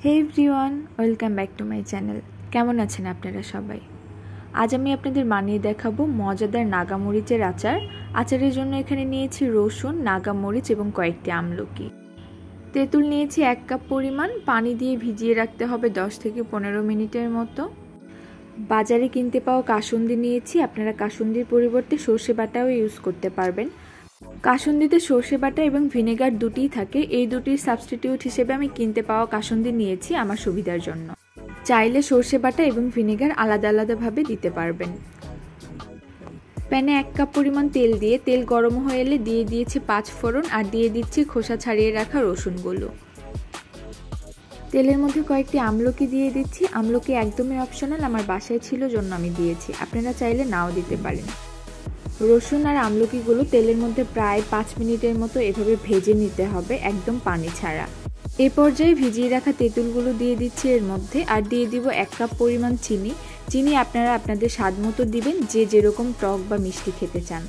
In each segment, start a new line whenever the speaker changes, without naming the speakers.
Hey everyone, welcome back to my channel. কেমন আছেন আপনারা সবাই? আজ আমি আপনাদের বানিয়ে দেখাবো মজাদার নাগামরিচের আচার। আচারের জন্য এখানে নিয়েছি রসুন, নাগামরিচ এবং কয়েকটি আমলকি। তেঁতুল নিয়েছি 1 কাপ পরিমাণ। পানি দিয়ে ভিজিয়ে রাখতে হবে 10 থেকে 15 মিনিটের মতো। বাজারে কিনতে পাওয়া কাসুন্দি নিয়েছি। আপনারা কাসুন্দির পরিবর্তে সর্ষে বাটাও ইউজ করতে পারবেন। কাসুন্দিতে সর্ষে বাটা এবং ভিনেগার দুটিই থাকে। এই দুটির সাবস্টিটিউট হিসেবে আমি কিনতে পাওয়া কাসুন্দি নিয়েছি আমার সুবিধার জন্য। চাইলে সর্ষে বাটা এবং ভিনেগার আলাদা আলাদাভাবে দিতে পারবেন। প্যানে 1 কাপ পরিমাণ তেল দিয়ে তেল গরম হয়ে এলে দিয়ে দিয়েছি 5 ফোড়ন আর দিয়ে দিচ্ছি খোসা ছাড়িয়ে রাখা রসুনগুলো। তেলের মধ্যে কয়েকটি আমলকি দিয়ে দিচ্ছি। আমলকি একদমই অপশনাল, আমার বাসায় ছিল জন্য আমি দিয়েছি, আপনারা চাইলে নাও দিতে পারেন। রসুন আর আমলকিগুলো তেলের মধ্যে প্রায় 5 মিনিটের মতো এভাবে ভেজে নিতে হবে, একদম পানি ছাড়া। এ পর্যায়ে ভিজিয়ে রাখা তেঁতুলগুলো দিয়ে দিচ্ছি এর মধ্যে, আর দিয়ে দিব 1 কাপ পরিমাণ চিনি। চিনি আপনারা আপনাদের স্বাদ মতো দিবেন, যে যেরকম টক বা মিষ্টি খেতে চান।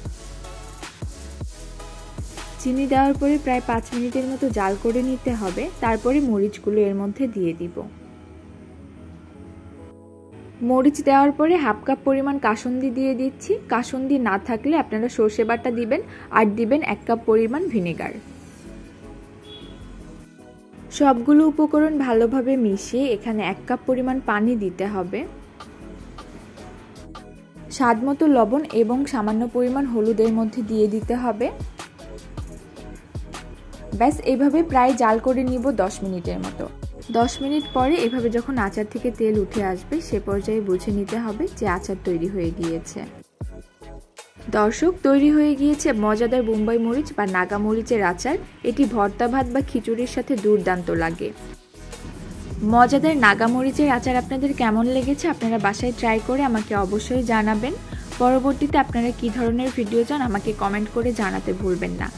চিনি দেওয়ার পরে প্রায় 5 মিনিটের মতো জাল করে নিতে হবে। তারপরে মরিচগুলো এর মধ্যে দিয়ে দিব। মরিচ দেওয়ার পরে 1/2 কাপ পরিমাণ কাসুন্দি দিয়ে দিচ্ছি। কাসুন্দি না থাকলে আপনারা সর্ষে বাটা দিবেন আর দিবেন 1 কাপ পরিমাণ ভিনেগার। সবগুলো উপকরণ ভালোভাবে মিশিয়ে এখানে 1 কাপ পরিমাণ পানি দিতে হবে। স্বাদমতো লবণ এবং সামান্য পরিমাণ হলুদের মধ্যে দিয়ে দিতে হবে। ব্যাস এইভাবে প্রায় জাল করে নিব 10 মিনিটের মতো। 10 মিনিট পরে এভাবে যখন আচার থেকে তেল উঠে আসবে সে পর্যায়ে বুঝে নিতে হবে যে আচার তৈরি হয়ে গিয়েছে। দর্শক, তৈরি হয়ে গিয়েছে মজাদার বোম্বাই মরিচ বা নাগা মরিচের আচার। এটি ভর্তা ভাত বা খিচুড়ির সাথে দুর্দান্ত লাগে। মজাদার নাগা মরিচের আচার আপনাদের কেমন লেগেছে আপনারা বাসায় ট্রাই করে আমাকে অবশ্যই জানাবেন। পরবর্তীতে আপনারা কী ধরনের ভিডিও চান আমাকে কমেন্ট করে জানাতে ভুলবেন না।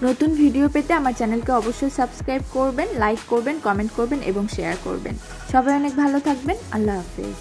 নতুন ভিডিও পেতে আমার চ্যানেলকে অবশ্যই সাবস্ক্রাইব করবেন, লাইক করবেন, কমেন্ট করবেন এবং শেয়ার করবেন। সবাই অনেক ভালো থাকবেন। আল্লাহ হাফেজ।